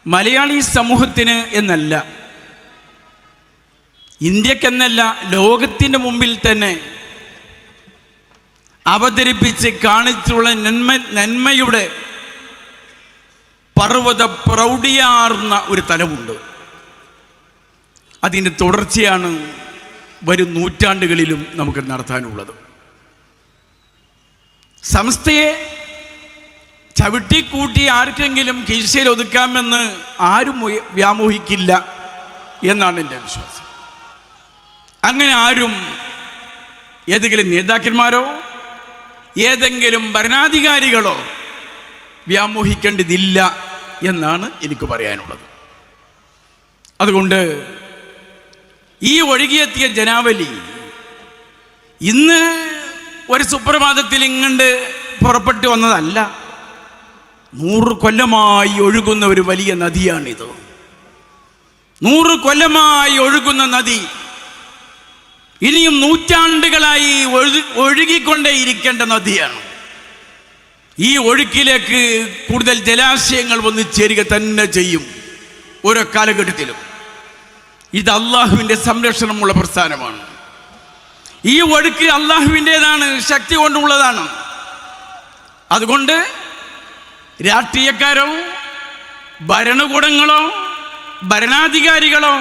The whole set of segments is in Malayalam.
മലയാളി സമൂഹത്തിന് എന്നല്ല, ഇന്ത്യക്കെന്നല്ല, ലോകത്തിൻ്റെ മുമ്പിൽ തന്നെ അവതരിപ്പിച്ച് കാണിച്ചുള്ള നന്മയുടെ പർവ്വത പ്രൗഢിയാർന്ന ഒരു തലമുണ്ട്. അതിൻ്റെ തുടർച്ചയാണ് വരും നൂറ്റാണ്ടുകളിലും നമുക്ക് നടത്താനുള്ളത്. സമസ്തയെ ചവിട്ടിക്കൂട്ടി ആർക്കെങ്കിലും കീഴ്ശയിൽ ഒതുക്കാമെന്ന് ആരും വ്യാമോഹിക്കില്ല എന്നാണ് എൻ്റെ വിശ്വാസം. അങ്ങനെ ആരും ഏതെങ്കിലും നേതാക്കന്മാരോ ഏതെങ്കിലും ഭരണാധികാരികളോ വ്യാമോഹിക്കേണ്ടതില്ല എന്നാണ് എനിക്ക് പറയാനുള്ളത്. അതുകൊണ്ട് ഈ ഒഴുകിയെത്തിയ ജനാവലി ഇന്ന് ഒരു സുപ്രഭാതത്തിൽ ഇങ്ങണ്ട് പുറപ്പെട്ടു വന്നതല്ല. 100 കൊല്ലമായി ഒഴുകുന്ന ഒരു വലിയ നദിയാണിത്. 100 കൊല്ലമായി ഒഴുകുന്ന നദി ഇനിയും നൂറ്റാണ്ടുകളായി ഒഴുകിക്കൊണ്ടേയിരിക്കേണ്ട നദിയാണ്. ഈ ഒഴുക്കിലേക്ക് കൂടുതൽ ജലാശയങ്ങൾ വന്ന് ചേരുക തന്നെ ചെയ്യും ഓരോ കാലഘട്ടത്തിലും. ഇത് അള്ളാഹുവിൻ്റെ സംരക്ഷണമുള്ള പ്രസ്ഥാനമാണ്. ഈ ഒഴുക്ക് അള്ളാഹുവിൻ്റേതാണ്, ശക്തി കൊണ്ടുള്ളതാണ്. അതുകൊണ്ട് രാഷ്ട്രീയക്കാരോ ഭരണകൂടങ്ങളോ ഭരണാധികാരികളോ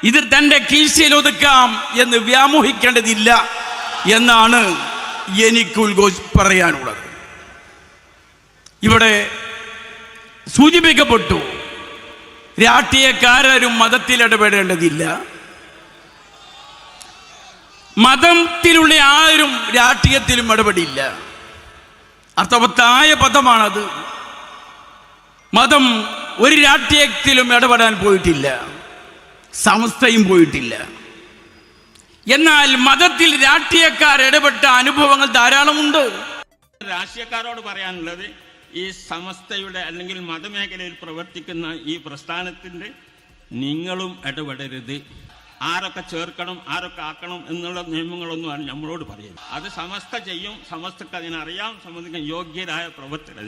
ഇത് തൻ്റെ കീഴ്ശയിൽ ഒതുക്കാം എന്ന് വ്യാമോഹിക്കേണ്ടതില്ല എന്നാണ് എനിക്ക് പറയാനുള്ളത്. ഇവിടെ സൂചിപ്പിക്കപ്പെട്ടു, രാഷ്ട്രീയക്കാരും മതത്തിൽ ഇടപെടേണ്ടതില്ല. മതത്തിലുള്ള ആരും രാഷ്ട്രീയത്തിലും ഇടപെടില്ല. അർത്ഥവത്തായ പദമാണത്. മതം ഒരു രാഷ്ട്രീയത്തിലും ഇടപെടാൻ പോയിട്ടില്ല, സമസ്തയും പോയിട്ടില്ല. എന്നാൽ മതത്തിൽ രാഷ്ട്രീയക്കാർ ഇടപെട്ട അനുഭവങ്ങൾ ധാരാളമുണ്ട്. രാഷ്ട്രീയക്കാരോട് പറയാനുള്ളത്, ഈ സമസ്തയുടെ അല്ലെങ്കിൽ മതമേഖലയിൽ പ്രവർത്തിക്കുന്ന ഈ പ്രസ്ഥാനത്തിൻ്റെ നിങ്ങളും ഇടപെടരുത്. ആരൊക്കെ ചേർക്കണം ആരൊക്കെ ആക്കണം എന്നുള്ള നിയമങ്ങളൊന്നുമാണ് നമ്മളോട് പറയുന്നത്. അത് സമസ്ത ചെയ്യും, സമസ്തക്ക് അതിനറിയാം, സമസ്തക്ക് യോഗ്യരായ പ്രവർത്തകർ.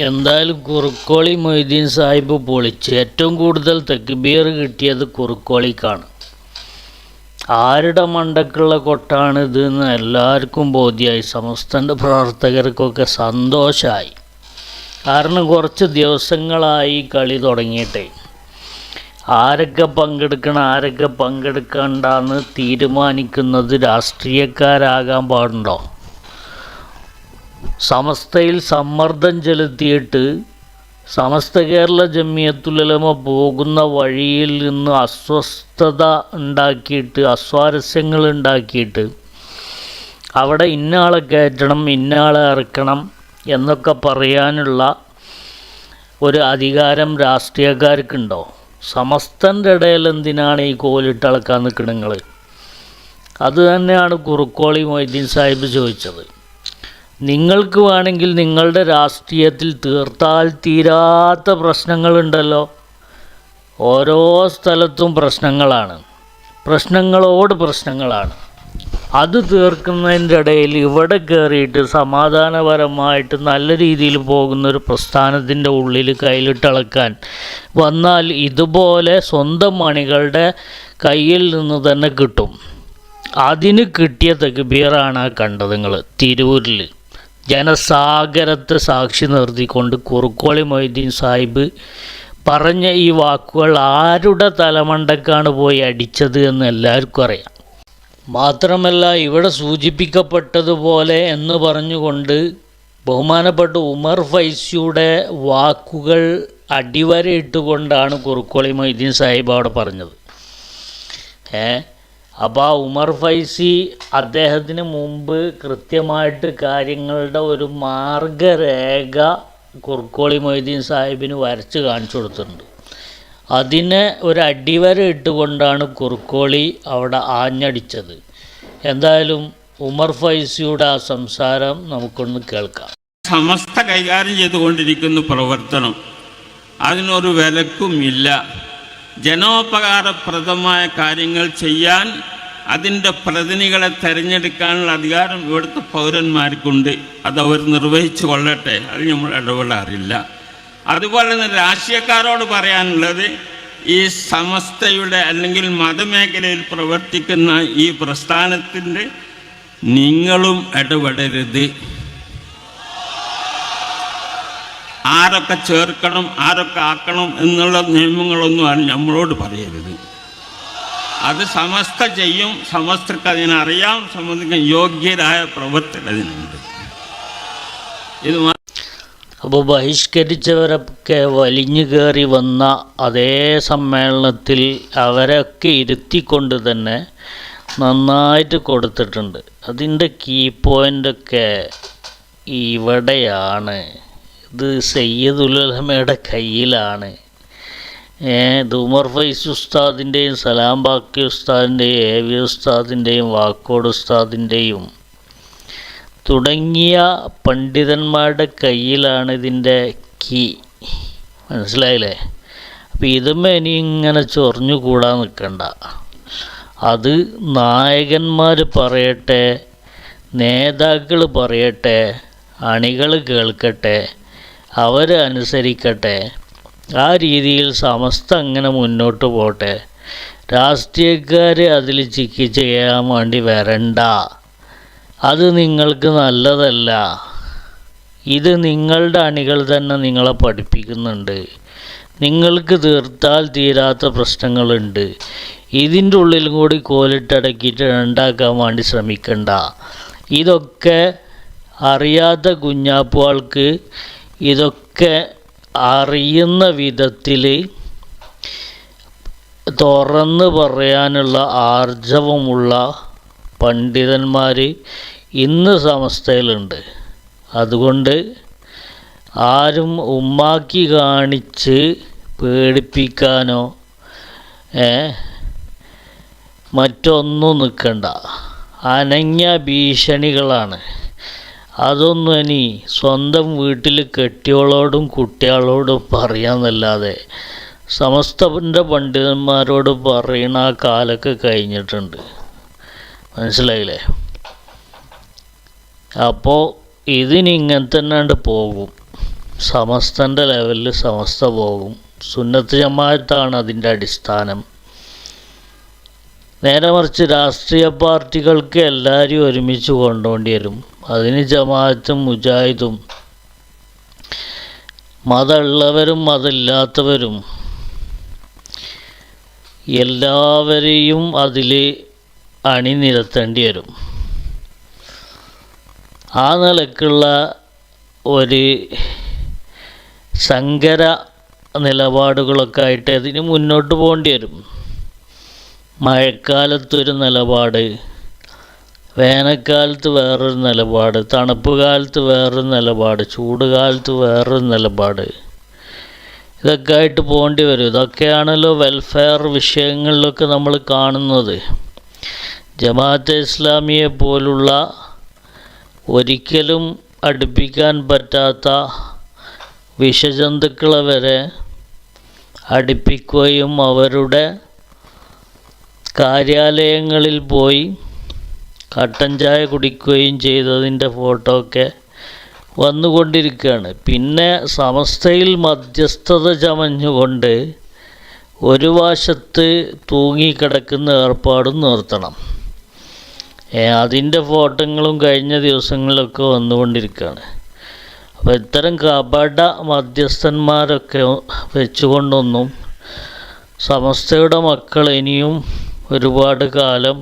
എന്തായാലും കുറുക്കോളി മൊയ്തീൻ സാഹിബ് പൊളിച്ച് ഏറ്റവും കൂടുതൽ തക്ബീർ കിട്ടിയത് കുറുക്കോളിക്കാണ്. ആരുടെ മണ്ടക്കുള്ള കൊട്ടാണ് ഇതെന്ന് എല്ലാവർക്കും ബോധ്യമായി. സമസ്തൻ്റെ പ്രവർത്തകർക്കൊക്കെ സന്തോഷമായി. കാരണം കുറച്ച് ദിവസങ്ങളായി കളി തുടങ്ങിയിട്ടേ ആരൊക്കെ പങ്കെടുക്കണം ആരൊക്കെ പങ്കെടുക്കണ്ടെന്ന് തീരുമാനിക്കുന്നത് രാഷ്ട്രീയക്കാരാകാൻ പാടുണ്ടോ? സമസ്തയിൽ സമ്മർദ്ദം ചെലുത്തിയിട്ട് സമസ്ത കേരള ജമിയത്തുൽ-ഉലമ പോകുന്ന വഴിയിൽ നിന്ന് അസ്വസ്ഥത ഉണ്ടാക്കിയിട്ട്, അസ്വാരസ്യങ്ങൾ ഉണ്ടാക്കിയിട്ട് അവിടെ ഇന്നയാളെ കയറ്റണം ഇന്നയാളെ ഇറക്കണം എന്നൊക്കെ പറയാനുള്ള ഒരു അധികാരം രാഷ്ട്രീയക്കാർക്കുണ്ടോ? സമസ്തൻ്റെ ഇടയിൽ എന്തിനാണ് ഈ കോലിട്ടളക്കാൻ നിൽക്കുന്നത് നിങ്ങൾ? അത് തന്നെയാണ് കുറുക്കോളി മൊയ്തീൻ സാഹിബ് ചോദിച്ചത്. നിങ്ങൾക്ക് വേണമെങ്കിൽ നിങ്ങളുടെ രാഷ്ട്രീയത്തിൽ തീർത്താൽ തീരാത്ത പ്രശ്നങ്ങളുണ്ടല്ലോ. ഓരോ സ്ഥലത്തും പ്രശ്നങ്ങളാണ്, പ്രശ്നങ്ങളോട് പ്രശ്നങ്ങളാണ്. അത് തീർക്കുന്നതിൻ്റെ ഇടയിൽ ഇവിടെ കയറിയിട്ട് സമാധാനപരമായിട്ട് നല്ല രീതിയിൽ പോകുന്നൊരു പ്രസ്ഥാനത്തിൻ്റെ ഉള്ളിൽ കയ്യിലിട്ടളക്കാൻ വന്നാൽ ഇതുപോലെ സ്വന്തം മണികളുടെ കയ്യിൽ നിന്ന് തന്നെ കിട്ടും. അതിന് കിട്ടിയ തക്ബീറാണ് കണ്ടത് നിങ്ങൾ തിരൂരിൽ. ജനസാഗരത്തെ സാക്ഷി നിർത്തിക്കൊണ്ട് കുറുക്കോളി മൊയ്തീൻ സാഹിബ് പറഞ്ഞ ഈ വാക്കുകൾ ആരുടെ തലമണ്ടക്കാണ് പോയി അടിച്ചത് എന്ന് എല്ലാവർക്കും അറിയാം. മാത്രമല്ല ഇവിടെ സൂചിപ്പിക്കപ്പെട്ടതുപോലെ എന്ന് പറഞ്ഞുകൊണ്ട് ബഹുമാനപ്പെട്ട ഉമർ ഫൈസിയുടെ വാക്കുകൾ അടിവരയിട്ടുകൊണ്ടാണ് കുറുക്കോളി മൊയ്തീൻ സാഹിബ് അവിടെ പറഞ്ഞത്. അപ്പോൾ ആ ഉമർ ഫൈസി അദ്ദേഹത്തിന് മുമ്പ് കൃത്യമായിട്ട് കാര്യങ്ങളുടെ ഒരു മാർഗരേഖ കുറുക്കോളി മൊയ്തീൻ സാഹിബിന് വരച്ച് കാണിച്ചു കൊടുത്തിട്ടുണ്ട്. അതിനെ ഒരു അടിവര ഇട്ടുകൊണ്ടാണ് കുറുക്കോളി അവിടെ ആഞ്ഞടിച്ചത്. എന്തായാലും ഉമർ ഫൈസിയുടെ ആ സംസാരം നമുക്കൊന്ന് കേൾക്കാം. സമസ്ത കൈകാര്യം ചെയ്തുകൊണ്ടിരിക്കുന്ന പ്രവർത്തനം അതിനൊരു വിലക്കുമില്ല. ജനോപകാരപ്രദമായ കാര്യങ്ങൾ ചെയ്യാൻ അതിൻ്റെ പ്രതിനിധികളെ തിരഞ്ഞെടുക്കാനുള്ള അധികാരം ഇവിടുത്തെ പൗരന്മാർക്കുണ്ട്. അതവർ നിർവഹിച്ചു കൊള്ളട്ടെ, അത് നമ്മൾ ഇടപെടാറില്ല. അതുപോലെ തന്നെ രാഷ്ട്രീയക്കാരോട് പറയാനുള്ളത്, ഈ സമസ്തയുടെ അല്ലെങ്കിൽ മതമേഖലയിൽ പ്രവർത്തിക്കുന്ന ഈ പ്രസ്ഥാനത്തിൻ്റെ നിങ്ങളും ഇടപെടരുത്. ആരൊക്കെ ചേർക്കണം, ആരൊക്കെ ആക്കണം എന്നുള്ള നിയമങ്ങളൊന്നും നമ്മളോട് പറയരുത്. അത് സമസ്ത ചെയ്യും, സമസ്തക്ക് അതിനറിയാം, സമസ്തക്ക് യോഗ്യരായ പ്രവർത്തകരുണ്ട്. ഇത് അപ്പോൾ ബഹിഷ്കരിച്ചവരൊക്കെ വലിഞ്ഞു കയറി വന്ന അതേ സമ്മേളനത്തിൽ അവരൊക്കെ ഇരുത്തിക്കൊണ്ട് തന്നെ നന്നായിട്ട് കൊടുത്തിട്ടുണ്ട്. അതിൻ്റെ കീ പോയിൻ്റൊക്കെ ഇവിടെയാണ്. ഇത് സയ്യിദുൽ ഉലമയുടെ കയ്യിലാണ്. ഇത് ഉമർ ഫൈസി ഉസ്താദിൻ്റെയും സലാം ബാക്കി ഉസ്താദിൻ്റെയും എ.വി. ഉസ്താദിൻ്റെയും വാക്കോട് ഉസ്താദിൻ്റെയും തുടങ്ങിയ പണ്ഡിതന്മാരുടെ കയ്യിലാണ് ഇതിൻ്റെ കീ. മനസ്സിലായില്ലേ? അപ്പോൾ ഇതുമ്മേ ഇനി ഇങ്ങനെ ചൊറിഞ്ഞുകൂടാൻ നിൽക്കണ്ട. അത് നായകന്മാർ പറയട്ടെ, നേതാക്കൾ പറയട്ടെ, അണികൾ കേൾക്കട്ടെ, അവരനുസരിക്കട്ടെ. ആ രീതിയിൽ സമസ്ത അങ്ങനെ മുന്നോട്ട് പോട്ടെ. രാഷ്ട്രീയക്കാർ അതിൽ ചികിത്സ ചെയ്യാൻ വേണ്ടി വരണ്ട. അത് നിങ്ങൾക്ക് നല്ലതല്ല. ഇത് നിങ്ങളുടെ അണികൾ തന്നെ നിങ്ങളെ പഠിപ്പിക്കുന്നുണ്ട്. നിങ്ങൾക്ക് തീർത്താൽ തീരാത്ത പ്രശ്നങ്ങളുണ്ട്. ഇതിൻ്റെ ഉള്ളിലും കൂടി കോലിട്ടടക്കിയിട്ട് രണ്ടാക്കാൻ വേണ്ടി ശ്രമിക്കണ്ട. ഇതൊക്കെ അറിയാത്ത കുഞ്ഞാപ്പുകൾക്ക് ഇതൊക്കെ അറിയുന്ന വിധത്തിൽ തുറന്ന് പറയാനുള്ള ആർജവമുള്ള പണ്ഡിതന്മാർ ഇന്ന് സമസ്തയിലുണ്ട്. അതുകൊണ്ട് ആരും ഉമ്മാക്കി കാണിച്ച് പേടിപ്പിക്കാനോ മറ്റൊന്നും നിൽക്കണ്ട. അനങ്ങ ഭീഷണികളാണ്. അതൊന്നും ഇനി സ്വന്തം വീട്ടിൽ കെട്ടിയോളോടും കുട്ടികളോടും പറയാമെന്നല്ലാതെ സമസ്തൻ്റെ പണ്ഡിതന്മാരോട് പറയുന്ന ആ കാലമൊക്കെ കഴിഞ്ഞിട്ടുണ്ട്. മനസ്സിലായില്ലേ? അപ്പോൾ ഇതിനി ഇങ്ങനെ തന്നെ പോകും. സമസ്തൻ്റെ ലെവലിൽ സമസ്ത പോകും. സുന്നത്ത് ജമാഅത്താണ് അതിൻ്റെ അടിസ്ഥാനം. നേരെ മറിച്ച് രാഷ്ട്രീയ പാർട്ടികൾക്ക് എല്ലാവരും ഒരുമിച്ച് കൊണ്ടുപോകേണ്ടി വരും. അതിന് ജമാഅത്തും മുജാഹിദും മതമുള്ളവരും മതമില്ലാത്തവരും എല്ലാവരെയും അതിൽ അണിനിരത്തേണ്ടി വരും. ആ നിലക്കുള്ള ഒരു സങ്കര നിലപാടുകളൊക്കെ ആയിട്ട് അതിന് മുന്നോട്ട് പോകേണ്ടി വരും. മഴക്കാലത്തൊരു നിലപാട്, വേനൽക്കാലത്ത് വേറൊരു നിലപാട്, തണുപ്പ് കാലത്ത് വേറൊരു നിലപാട്, ചൂട് കാലത്ത് വേറൊരു നിലപാട്, ഇതൊക്കെ ആയിട്ട് പോകേണ്ടി വരും. ഇതൊക്കെയാണല്ലോ വെൽഫെയർ വിഷയങ്ങളിലൊക്കെ നമ്മൾ കാണുന്നത്. ജമാഅത്തെ ഇസ്ലാമിയെ പോലുള്ള ഒരിക്കലും അടുപ്പിക്കാൻ പറ്റാത്ത വിഷജന്തുക്കളെ വരെ അടുപ്പിക്കുകയും അവരുടെ കാര്യാലയങ്ങളിൽ പോയി കട്ടൻ ചായ കുടിക്കുകയും ചെയ്തതിൻ്റെ ഫോട്ടോ ഒക്കെ വന്നുകൊണ്ടിരിക്കുകയാണ്. പിന്നെ സമസ്തയിൽ മധ്യസ്ഥത ചമഞ്ഞുകൊണ്ട് ഒരു വശത്ത് തൂങ്ങിക്കിടക്കുന്ന ഏർപ്പാടും നിർത്തണം. അതിൻ്റെ ഫോട്ടോകളും കഴിഞ്ഞ ദിവസങ്ങളിലൊക്കെ വന്നുകൊണ്ടിരിക്കുകയാണ്. അപ്പോൾ ഇത്തരം കപട മധ്യസ്ഥന്മാരൊക്കെ വെച്ചുകൊണ്ടൊന്നും സമസ്തയുടെ മക്കൾ ഇനിയും ഒരുപാട് കാലം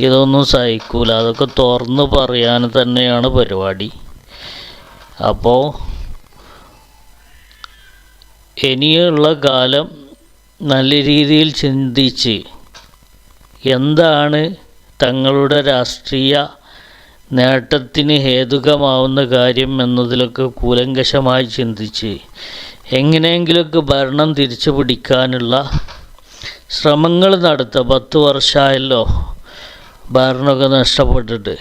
ഇതൊന്നും സഹിക്കൂല. അതൊക്കെ തുറന്ന് പറയാൻ തന്നെയാണ് പരിപാടി. അപ്പോൾ ഇനിയുള്ള കാലം നല്ല രീതിയിൽ ചിന്തിച്ച് എന്താണ് തങ്ങളുടെ രാഷ്ട്രീയ നേട്ടത്തിന് ഹേതുകമാവുന്ന കാര്യം എന്നതിലൊക്കെ കൂലങ്കഷമായി ചിന്തിച്ച് എങ്ങനെയെങ്കിലുമൊക്കെ ഭരണം തിരിച്ചു പിടിക്കാനുള്ള ശ്രമങ്ങൾ നടത്തുക. 10 വർഷമായല്ലോ ഭരണമൊക്കെ നഷ്ടപ്പെട്ടിട്ട്.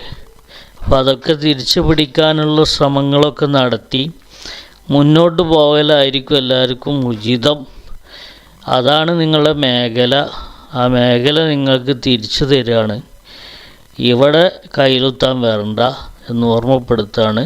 അപ്പോൾ അതൊക്കെ തിരിച്ചു പിടിക്കാനുള്ള ശ്രമങ്ങളൊക്കെ നടത്തി മുന്നോട്ട് പോകലായിരിക്കും എല്ലാവർക്കും ഉചിതം. അതാണ് നിങ്ങളുടെ മേഖല. ആ മേഖല നിങ്ങൾക്ക് തിരിച്ചു തരികയാണ്. ഇവിടെ കയ്യിലുത്താൻ വരണ്ട എന്ന് ഓർമ്മപ്പെടുത്താണ്.